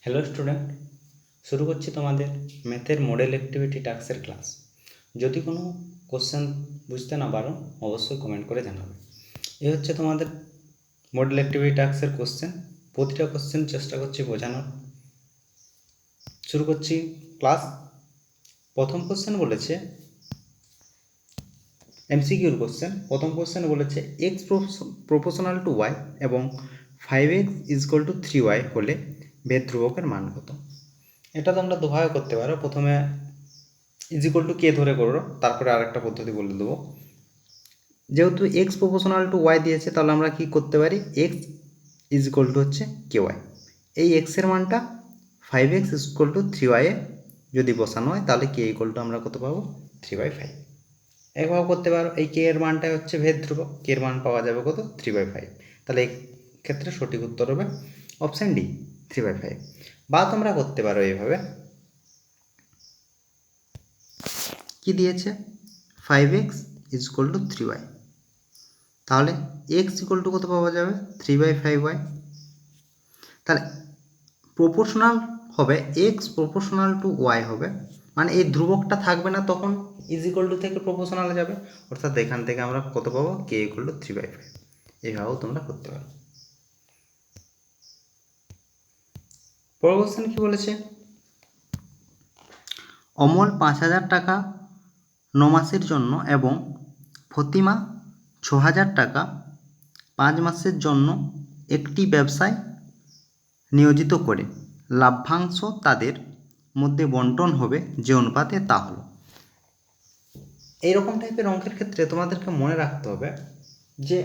Hello student, শুরু করছি তোমাদের ম্যাথের মডেল অ্যাক্টিভিটি টাস্কের ক্লাস। যদি কোনো কোশ্চেন বুঝতে না পারো অবশ্যই কমেন্ট করে জানাবে। এই হচ্ছে তোমাদের মডেল অ্যাক্টিভিটি টাস্কের কোশ্চেন। প্রতিটা কোশ্চেন চেষ্টা করছি বোঝানোর। শুরু করছি ক্লাস। প্রথম কোশ্চেন বলেছে এমসিকিউর কোশ্চেন। প্রথম কোশ্চেন বলেছে এক্স প্রপোর্শনাল টু ওয়াই এবং 5x ইজকল টু 3y হলে ভেদ ধ্রুবকের মান কত? এটা তোমরা দুভাবে করতে পারো। প্রথমে ইজিকল টু কে ধরে করো, তারপরে আরেকটা পদ্ধতি বলে দেবো। যেহেতু এক্স প্রপোর্শনাল টু ওয়াই দিয়েছে, তাহলে আমরা কি করতে পারি, এক্স ইজিকল টু হচ্ছে কে ওয়াই। এই এক্সের মানটা 5x ইজিকল টু 3y যদি বসানো হয়, তাহলে কে ইকুয়াল টু আমরা কত পাবো, 3/5। একভাবে করতে পারো। এই কে এর মানটাই হচ্ছে ভেদ ধ্রুবক, কে এর মান পাওয়া যাবে কত, 3/5। তাহলে এই ক্ষেত্রে সঠিক উত্তর হবে অপশান ডি, 3/5। বা তোমরা করতে পারো এইভাবে, কি দিয়েছে, 5x ইজকল টু 3y, তাহলে x ইকুয়াল টু কত পাওয়া যাবে, 3/5y। তাহলে প্রপোর্শনাল হবে, x প্রপোর্শনাল টু y হবে, মানে এই ধ্রুবকটা থাকবে না, তখন ইজ ইকুয়াল টু থেকে প্রপোর্শনালে যাবে, অর্থাৎ এখান থেকে আমরা কত পাবো, k ইকুয়াল টু 3/5। এইভাবেও তোমরা করতে পারো। পরের কোশ্চেন কি বলেছে, অমল 5,000 টাকা 9 মাসের জন্য এবং ফতিমা 6,000 টাকা 5 মাসের জন্য একটি ব্যবসায় নিয়োজিত করে লাভ্যাংশ তাদের মধ্যে বন্টন হবে যে অনুপাতে, তা হলো। এইরকম টাইপের অঙ্কের ক্ষেত্রে তোমাদেরকে মনে রাখতে হবে যে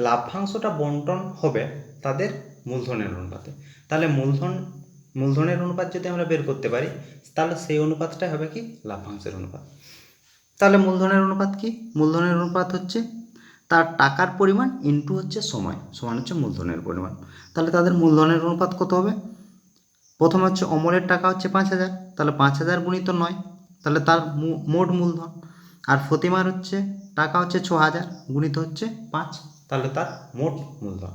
লাভ্যাংশটা বন্টন হবে তাদের মূলধনের অনুপাতে। তাহলে মূলধনের অনুপাত যদি আমরা বের করতে পারি, তাহলে সেই অনুপাতটাই হবে কি, লাভ্যাংশের অনুপাত। তাহলে মূলধনের অনুপাত কি, মূলধনের অনুপাত হচ্ছে তার টাকার পরিমাণ ইন্টু হচ্ছে সময় সমান হচ্ছে মূলধনের পরিমাণ। তাহলে তাদের মূলধনের অনুপাত কত হবে, প্রথমে হচ্ছে অমলের টাকা হচ্ছে 5,000, তাহলে 5,000 গুণিত 9, তাহলে তার মোট মূলধন। আর ফতিমার হচ্ছে টাকা হচ্ছে 6,000 গুণিত হচ্ছে 5, তাহলে তার মোট মূলধন।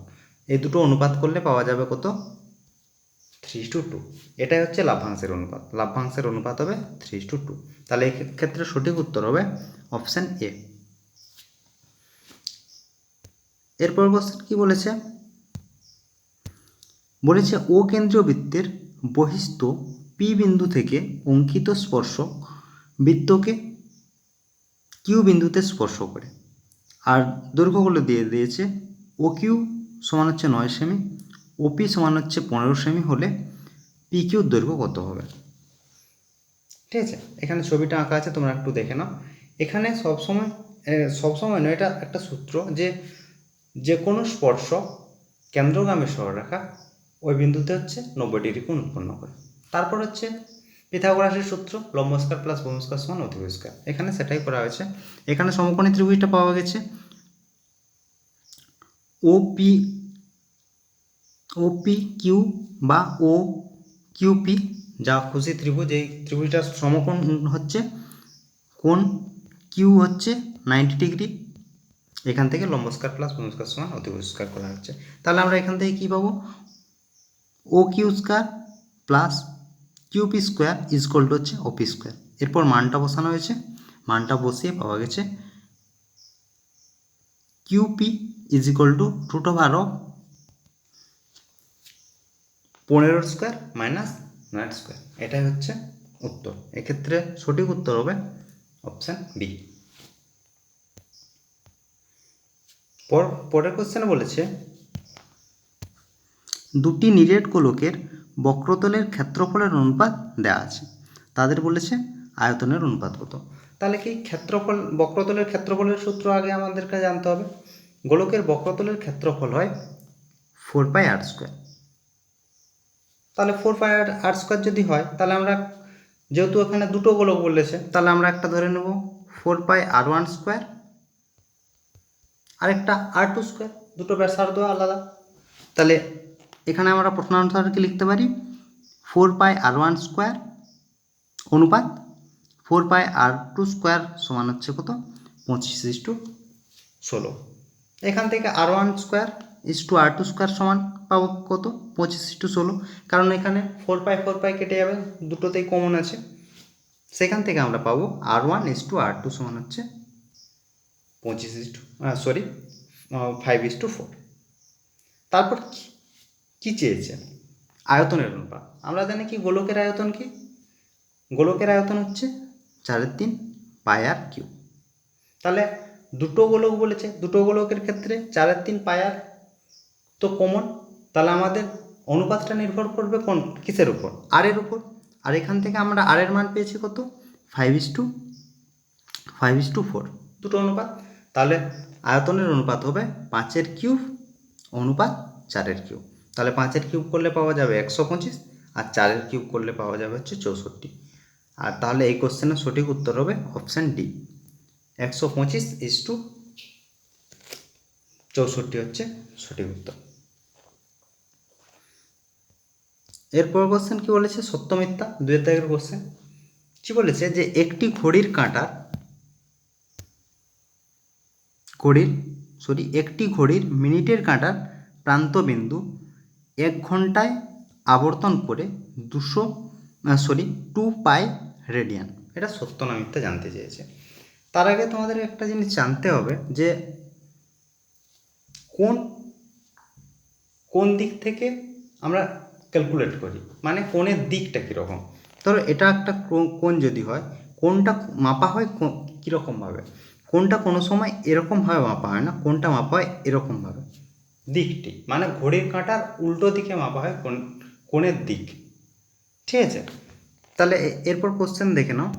এই দুটো অনুপাত করলে পাওয়া যাবে কত, 3:2। এটাই হচ্ছে লাভ্যাংশের অনুপাত। লাভ্যাংশের অনুপাত হবে 3:2। তাহলে এই ক্ষেত্রে সঠিক উত্তর হবে অপশান এ। এরপর কোশ্চেন কি বলেছে, বলেছে ও কেন্দ্রীয় বৃত্তের বহিস্থ পি বিন্দু থেকে অঙ্কিত স্পর্শক বৃত্তকে কিউ বিন্দুতে স্পর্শ করে। আর দৈর্ঘ্যগুলো দিয়ে দিয়েছে, ও কিউ সমান হচ্ছে 9 সেমি, ওপি সমান হচ্ছে 15 সেমি হলে পি কিউর দৈর্ঘ্য কত হবে। ঠিক আছে, এখানে ছবিটা আঁকা আছে, তোমরা একটু দেখে নাও। এখানে সবসময় নয়, এটা একটা সূত্র যে কোনো স্পর্শক কেন্দ্রগামী সরলরেখা ওই বিন্দুতে হচ্ছে 90 ডিগ্রি কোণ উৎপন্ন করে। তারপর হচ্ছে পিথাগোরাসের সূত্র, লম্ব স্কয়ার প্লাস ভূমি স্কয়ার সমান অতিভুজ স্কয়ার। এখানে সেটাই করা হয়েছে। এখানে সমকোণী ত্রিভুজটা পাওয়া গেছে, ওপি কিউ বা ও কিউপি, যা খুশি ত্রিভুজ। এই ত্রিভুজটার সমকোণ হচ্ছে কোণ কিউ হচ্ছে 90 ডিগ্রি। এখান থেকে লম্ব স্কয়ার প্লাস ভূমি স্কয়ার সমান অতিভুজ স্কয়ার করা হচ্ছে। তাহলে আমরা এখান থেকে কী পাবো, ও Q square plus QP square is equal to হচ্ছে ওপি স্কোয়ার। এরপর মানটা বসানো হয়েছে, মানটা বসিয়ে পাওয়া গেছে QP is equal to √ of 15 square minus 9 square. এটাই হচ্ছে উত্তর। এক্ষেত্রে সঠিক উত্তর হবে অপশান বি। পরের কোশ্চেনে বলেছে দুটি নিরেট গোলকের বক্রতলের ক্ষেত্রফলের অনুপাত দেওয়া আছে, তাদের বলেছে আয়তনের অনুপাত কত। তাহলে কি বক্রতলের ক্ষেত্রফলের সূত্র আগে আমাদেরকে জানতে হবে। গোলকের বক্রতলের ক্ষেত্রফল হয় 4πr²। তাহলে 4πr² যদি হয়, তাহলে আমরা, যেহেতু এখানে দুটো গোলক বলেছে, তাহলে আমরা একটা ধরে নেব 4πr1², আরেকটা r2²। দুটো ব্যাসার্ধ আলাদা। তাহলে এখানে আমরা প্রশ্নানুসারে কি লিখতে পারি, 4πr1² অনুপাত 4πr2² সমান হচ্ছে কত, 25:16। এখান থেকে r1² 4π/r² সমান পাবো কত 25/16, কারণ এখানে 4π কেটে যাবে, দুটোতেই কমন আছে, সেখান থেকে আমরা পাবো r1/r2 সমান হচ্ছে 5/4। তারপর কি চেয়েছে? আয়তনের অনুপাত। আমরা জানি কি গোলকের আয়তন কি? গোলকের আয়তন হচ্ছে 4/3πr³। তাহলে দুটো গোলক বলেছে, দুটো গোলকের ক্ষেত্রে 4/3πr তো কমন, তাহলে আমাদের অনুপাতটা নির্ভর করবে কোন কিসের উপর? আর এর উপর। আর এখান থেকে আমরা আর এর মান পেয়েছি কত? 5/4 দুটো অনুপাত। তাহলে আয়তনের অনুপাত হবে 5/3 অনুপাত 4/3। তাহলে 5/3 করলে পাওয়া যাবে 125, আর 4/3 করলে পাওয়া যাবে হচ্ছে 64। আর তাহলে এই কোশ্চেনের সঠিক উত্তর হবে অপশান ডি, 125/64 হচ্ছে সঠিক উত্তর। এরপর কোশ্চেন কি বলেছে? সত্য মিথ্যা 2 দাগের কোশ্চেন। কি বলেছে? যে একটি ঘড়ির মিনিটের কাঁটার প্রান্তবিন্দু 1 ঘন্টায় আবর্তন করে 2π রেডিয়ান। এটা সত্য না মিথ্যা জানতে চেয়েছে। তার আগে তোমাদের একটা জিনিস জানতে হবে যে কোন দিক থেকে আমরা ক্যালকুলেট করি, মানে কোণের দিকটা কীরকম। ধরো এটা একটা কোণ যদি হয়, কোণটা মাপা হয় কীরকমভাবে? কোণটা কোনো সময় এরকমভাবে মাপা হয় না, কোণটা মাপা হয় এরকমভাবে, দিকটি মানে ঘড়ির কাঁটার উল্টো দিকে মাপা হয় কোণের দিক। ঠিক আছে, তাহলে এরপর কোশ্চেন দেখে নাও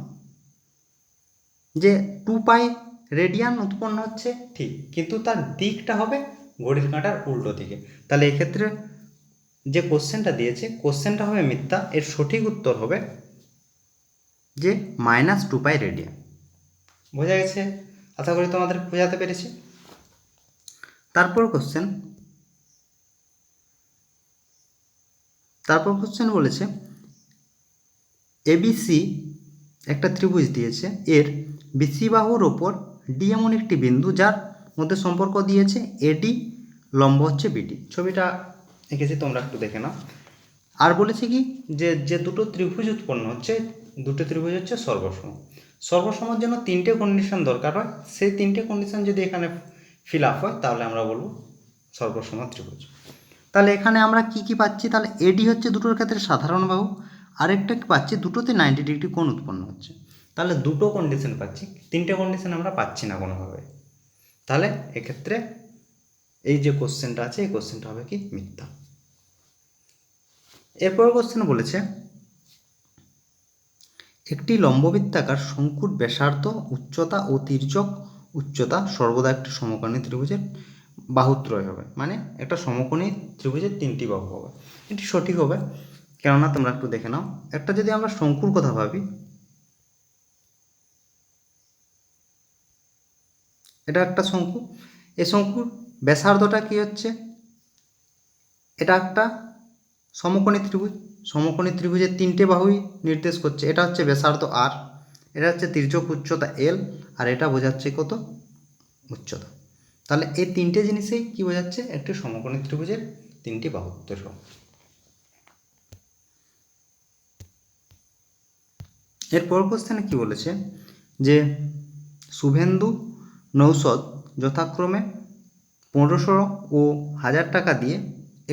যে 2π রেডিয়ান উৎপন্ন হচ্ছে ঠিক, কিন্তু তার দিকটা হবে ঘড়ির কাঁটার উল্টো দিকে। তাহলে এক্ষেত্রে যে কোশ্চেনটা দিয়েছে, কোশ্চেনটা হবে মিথ্যা। এর সঠিক উত্তর হবে যে -2π রেডিয়ান। বোঝা গেছে? আশা করি তোমাদের বোঝাতে পেরেছি। তারপর কোশ্চেন বলেছে এবিসি একটা ত্রিভুজ দিয়েছে, এর বিসি বাহুর ওপর ডি এমন একটি বিন্দু যার মধ্যে সম্পর্ক দিয়েছে এডি লম্ব হচ্ছে বিডি। ছবিটা এঁকেছি, তোমরা একটু দেখে নাও। আর বলেছে কি যে দুটো ত্রিভুজ উৎপন্ন হচ্ছে, দুটো ত্রিভুজ হচ্ছে সর্বসম। সর্বসমের জন্য 3টে কন্ডিশন দরকার হয়, সেই 3টে কন্ডিশন যদি এখানে ফিল আপ হয় তাহলে আমরা বলবো সর্বসম ত্রিভুজ। তাহলে এখানে আমরা কি পাচ্ছি? তাহলে এডি হচ্ছে দুটোর ক্ষেত্রে সাধারণ বাহু, আরেকটা পাচ্ছি দুটোতে 90 ডিগ্রি কোণ উৎপন্ন হচ্ছে। তাহলে দুটো কন্ডিশন পাচ্ছি, 3টে কন্ডিশন আমরা পাচ্ছি না কোনোভাবে। তাহলে এক্ষেত্রে এই যে কোশ্চেনটা আছে, এই কোশ্চেনটা হবে কি মিথ্যা। এরপর কোশ্চেন বলেছে একটি লম্ববৃত্তাকার শঙ্কুর ব্যাসার্ধ, উচ্চতা ও তির্যক উচ্চতা সর্বদা একটি সমকোণী ত্রিভুজের বাহুত্রয় হবে, মানে একটা সমকোণী ত্রিভুজের 3টি বাহু হবে। এটি সঠিক হবে, কেননা তোমরা একটু দেখে নাও। একটা যদি আমরা শঙ্কুর কথা ভাবি, এটা একটা শঙ্কু, এই শঙ্কুর ব্যাসার্ধটা কি হচ্ছে? এটা একটা সমকোণী ত্রিভুজ, সমকোণী ত্রিভুজের 3টে বাহুই নির্দেশ করছে। এটা হচ্ছে ব্যাসার্ধ আর, এটা হচ্ছে তির্যক উচ্চতা এল, আর এটা বোঝাচ্ছে কত? উচ্চতা। তাহলে এই 3টে জিনিসেই কি বোঝাচ্ছে? একটি সমকোণী ত্রিভুজের 3টি বাহু দৈর্ঘ্য। এরপর কোশ্চেনে কি বলেছে যে শুভেন্দু নৌসদ যথাক্রমে 1500 ও 1000 টাকা দিয়ে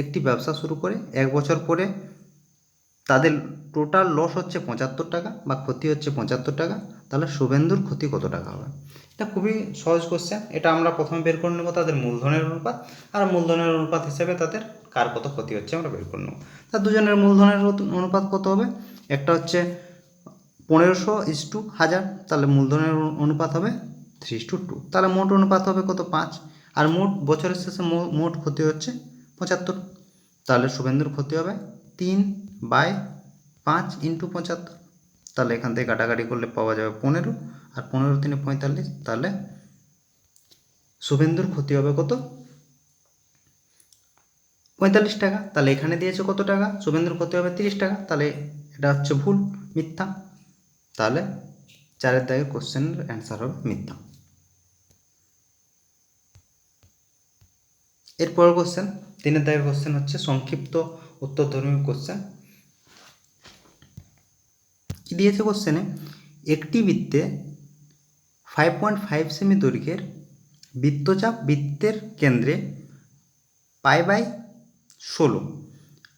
একটি ব্যবসা শুরু করে 1 বছর পরে তাদের টোটাল লস হচ্ছে 75 টাকা বা ক্ষতি হচ্ছে 75 টাকা। তাহলে শুভেন্দুর ক্ষতি কত টাকা হবে? এটা খুবই সহজ কোশ্চেন। এটা আমরা প্রথমে বের করে নেব তাদের মূলধনের অনুপাত, আর মূলধনের অনুপাত হিসেবে তাদের কার কত ক্ষতি হচ্ছে আমরা বের করে নেব। তা দুজনের মূলধনের অনুপাত কত হবে? একটা হচ্ছে 1500:1000, তাহলে মূলধনের অনুপাত হবে 3:2। তাহলে মোট অনুপাত হবে কত? 5। আর মোট বছরের শেষে মোট ক্ষতি হচ্ছে 75। তাহলে শুভেন্দুর ক্ষতি হবে 3/5 × 75। তাহলে এখান থেকে কাটাকাটি করলে পাওয়া যাবে 15, আর 15 × 3 = 45। তাহলে শুভেন্দুর ক্ষতি হবে কত? 45 টাকা। তাহলে এখানে দিয়েছে কত টাকা? শুভেন্দুর ক্ষতি হবে 30 টাকা। তাহলে এটা হচ্ছে ভুল, মিথ্যা। তাহলে 4 দাগের কোশ্চেনের অ্যান্সার হবে মিথ্যা। এরপর কোশ্চেন 3 দাগের কোশ্চেন হচ্ছে সংক্ষিপ্ত উত্তরধর্মী কোশ্চেন। কি দিয়েছে কোশ্চেনে, একটি বৃত্তে 5.5 সেমি দৈর্ঘ্যের বৃত্তচাপ বৃত্তের কেন্দ্রে π/16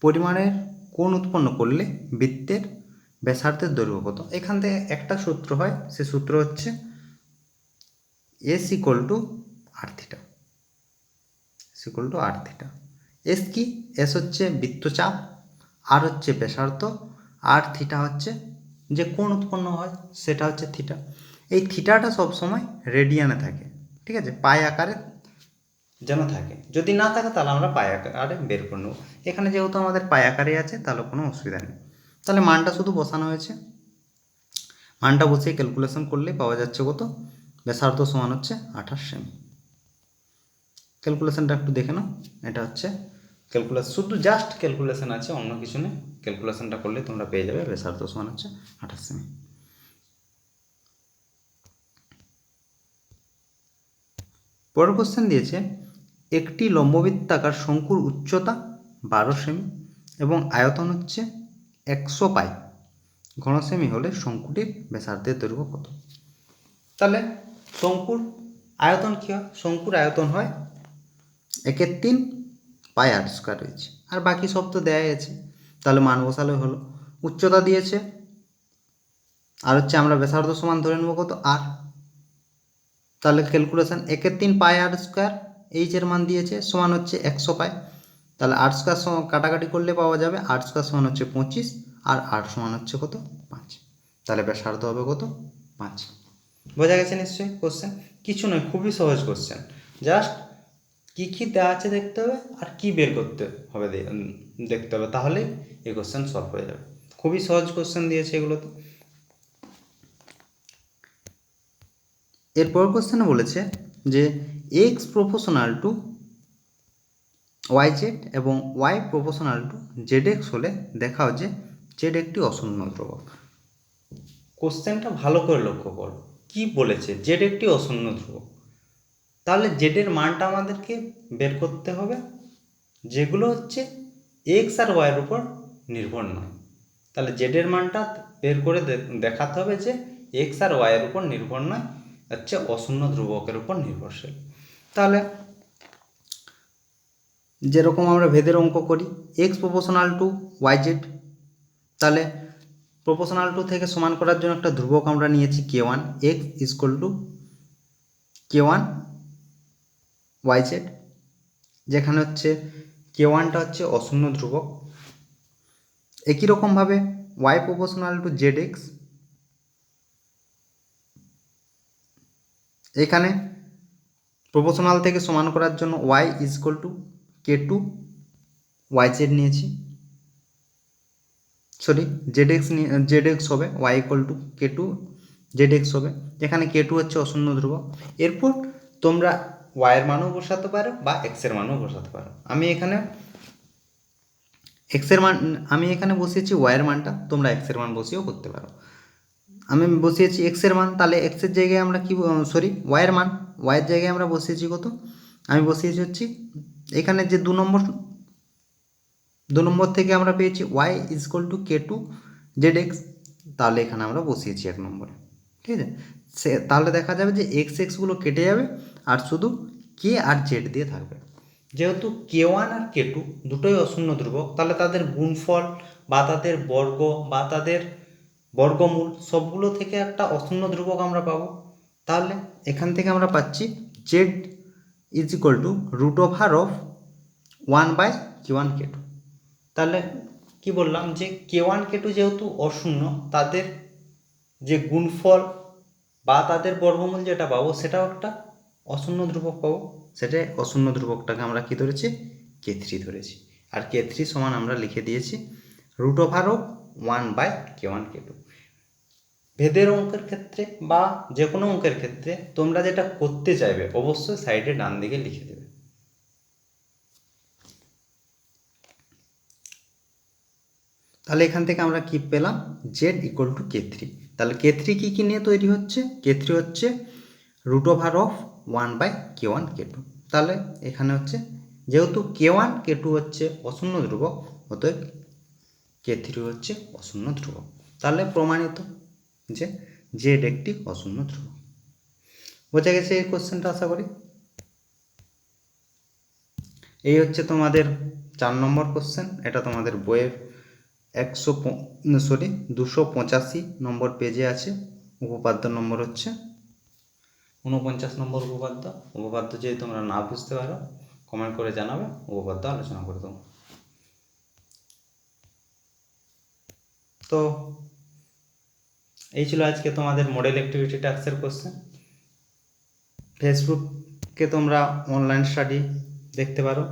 পরিমাণের কোণ উৎপন্ন করলে বৃত্তের ব্যাসার্ধের দৈর্ঘ্য কত। এখান থেকে একটা সূত্র হয়, সে সূত্র হচ্ছে S = r θ। এস কি, এস হচ্ছে বৃত্তচাপ, আর হচ্ছে ব্যাসার্ধ, আর থিটা হচ্ছে যে কোণ উৎপন্ন হয় সেটা হচ্ছে থিটা। এই থিটাটা সবসময় রেডিয়ানে থাকে, ঠিক আছে, পাই আকারে যেন থাকে। যদি না থাকে তাহলে আমরা পাই আকারে বের করে নেব। এখানে যেহেতু আমাদের পাই আকারে আছে তাহলে কোনো অসুবিধা নেই। তাহলে মানটা শুধু বসানো হয়েছে, মানটা বসিয়ে ক্যালকুলেশন করলেই পাওয়া যাচ্ছে কত, ব্যাসার্ধ সমান হচ্ছে 28 সেমি। ক্যালকুলেশনটা একটু দেখে নাও, এটা হচ্ছে ক্যালকুলেশন, শুধু জাস্ট ক্যালকুলেশন আছে, অন্য কিছু নেই। ক্যালকুলেশনটা করলে তোমরা পেয়ে যাবে ব্যাসার্ধ সমান হচ্ছে 28 সেমি। পরের কোশ্চেন দিয়েছে, একটি লম্ববৃত্তাকার শঙ্কুর উচ্চতা 12 সেমি এবং আয়তন হচ্ছে 100 পাই ঘন সেমি হলে শঙ্কুটির ব্যাসার্ধের দৈর্ঘ্য কত। তাহলে শঙ্কুর আয়তন কী হয়, শঙ্কুর আয়তন হয় 1/3 πr² রয়েছে, আর বাকি সব তো দেয়াই আছে, তাহলে মান বসালে হলো। উচ্চতা দিয়েছে, আর হচ্ছে আমরা ব্যাসার্ধ সমান ধরে নেব কত, আর। তাহলে ক্যালকুলেশন 1/3 πr², এইচের মান দিয়েছে সমান হচ্ছে 100 পাই। তাহলে r² কাটাকাটি করলে পাওয়া যাবে r² সমান হচ্ছে 25, আর r সমান হচ্ছে কত, 5। তাহলে ব্যাসার্ধ হবে কত, 5। বোঝা গেছে নিশ্চয়ই কোশ্চেন? কিছু নয়, খুবই সহজ কোশ্চেন। জাস্ট কী কী দেওয়া আছে দেখতে হবে আর কী বের করতে হবে দেখতে হবে, তাহলেই এই কোশ্চেন সলভ হয়ে যাবে। খুবই সহজ কোশ্চেন দিয়েছে এগুলোতে। এরপর কোশ্চেনে বলেছে যে x প্রপোর্শনাল টু yz এবং y প্রপোর্শনাল টু zx হলে দেখাও যে z একটি অশূন্য ধ্রুবক। কোশ্চেনটা ভালো করে লক্ষ্য করো, কি বলেছে, z একটি অশূন্য ধ্রুবক। তাহলে জেডের মানটা আমাদেরকে বের করতে হবে যেগুলো হচ্ছে এক্স আর ওয়াইয়ের উপর নির্ভর নয়। তাহলে জেডের মানটা বের করে দেখাতে হবে যে এক্স আর ওয়াইয়ের উপর নির্ভর নয়, হচ্ছে অশূন্য ধ্রুবকের উপর নির্ভরশীল। তাহলে যেরকম আমরা ভেদের অঙ্ক করি, এক্স প্রপোর্শনাল টু ওয়াই/জেড, তাহলে প্রপোর্শনাল টু থেকে সমান করার জন্য একটা ধ্রুবক আমরা নিয়েছি k1, x = k1 yz, যেখানে হচ্ছে k1টা হচ্ছে অশূন্য ধ্রুবক। একই রকমভাবে y প্রপোর্শনাল টু zx, এখানে প্রপোর্শনাল থেকে সমান করার জন্য y = k2 yz নিয়েছি, সরি zx হবে y = k2 zx হবে, যেখানে k2 হচ্ছে অশূন্য ধ্রুবক। এরপর তোমরা y এর মানও বসাতে পারো বা x এর মানও বসাতে পারো। আমি এখানে বসিয়েছি y এর মানটা, তোমরা x এর মান বসিয়েও করতে পারো। আমি বসিয়েছি x এর মান, তাহলে x এর জায়গায় আমরা কি, সরি y এর মান, y এর জায়গায় আমরা বসিয়েছি কত, আমি বসিয়েছি হচ্ছে এখানে যে 2 নম্বর থেকে আমরা পেয়েছি y = k2 zx, তাহলে এখানে আমরা বসিয়েছি 1 নম্বরে, ঠিক আছে। তাহলে দেখা যাবে যে গুলো কেটে যাবে আর শুধু k আর z দিয়ে থাকবে। যেহেতু k1 আর k2 দুটোই অশূন্য ধ্রুবক, তাহলে তাদের গুণফল বা তাদের বর্গ বা তাদের বর্গমূল সবগুলো থেকে একটা অশূন্য ধ্রুবক আমরা পাবো। তাহলে এখান থেকে আমরা পাচ্ছি z = √1/k1 k2। তাহলে কি বললাম যে k1 k2 যেহেতু অশূন্য, তাদের যে গুণফল বা তাদের বর্গমূল যেটা পাবো সেটাও একটা অশূন্য ধ্রুবক পাবো। সেটাই অশূন্য ধ্রুবকটাকে আমরা কি ধরেছি, k3 ধরেছি। আর k3 সমান আমরা লিখে দিয়েছি √1/k1 k2। ভেদের অঙ্কের ক্ষেত্রে বা যে কোনো অঙ্কের ক্ষেত্রে তোমরা যেটা করতে চাইবে অবশ্যই সাইডে ডান দিকে লিখে দেবে। তাহলে এখান থেকে আমরা কি পেলাম, z = k3। তাহলে k3 কি নিয়ে তৈরি হচ্ছে, k3 হচ্ছে √1/k1 k2। তাহলে এখানে হচ্ছে যেহেতু K1 K2 হচ্ছে অশূন্য ধ্রুবক, অতএব K3 হচ্ছে অশূন্য ধ্রুবক। তাহলে প্রমাণিত যে জেড একটি অশূন্য ধ্রুবক। বোঝা গেছে এই কোশ্চেনটা, আশা করি। এই হচ্ছে তোমাদের 4 নম্বর কোশ্চেন। এটা তোমাদের বইয়ের 285 নম্বর পেজে আছে। উপপাদ্য নম্বর হচ্ছে 49 নম্বর উপপাদ্য। উপপাদ্য যদি তোমরা না বুঝতে পারো কমেন্ট করে জানাবে, উপপাদ্য আলোচনা করে দেবো। তো এই ছিল আজকে তোমাদের মডেল অ্যাক্টিভিটি টাস্কের কোশ্চেন। ফেসবুককে তোমরা অনলাইন স্টাডি দেখতে পারো,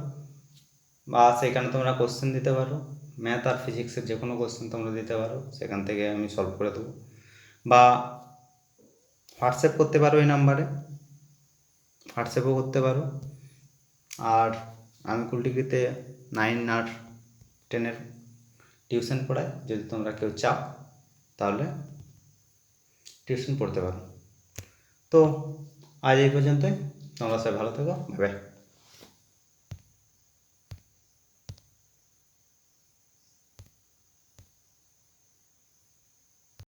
বা সেখানে তোমরা কোশ্চেন দিতে পারো। ম্যাথ আর ফিজিক্সের যে কোনো কোশ্চেন তোমরা দিতে পারো, সেখান থেকে আমি সলভ করে দেবো। বা হোয়াটসঅ্যাপ করতে পারো, এই নাম্বারে হোয়াটসঅ্যাপও করতে পারো। আর আমি কুলটিগিতে 9 আর 10-এর টিউশন পড়াই, যদি তোমরা কেউ চাও তাহলে টিউশন পড়তে পারো। তো আজ এই পর্যন্তই। তোমরা সবাই ভালো থেকো, বাই বাই।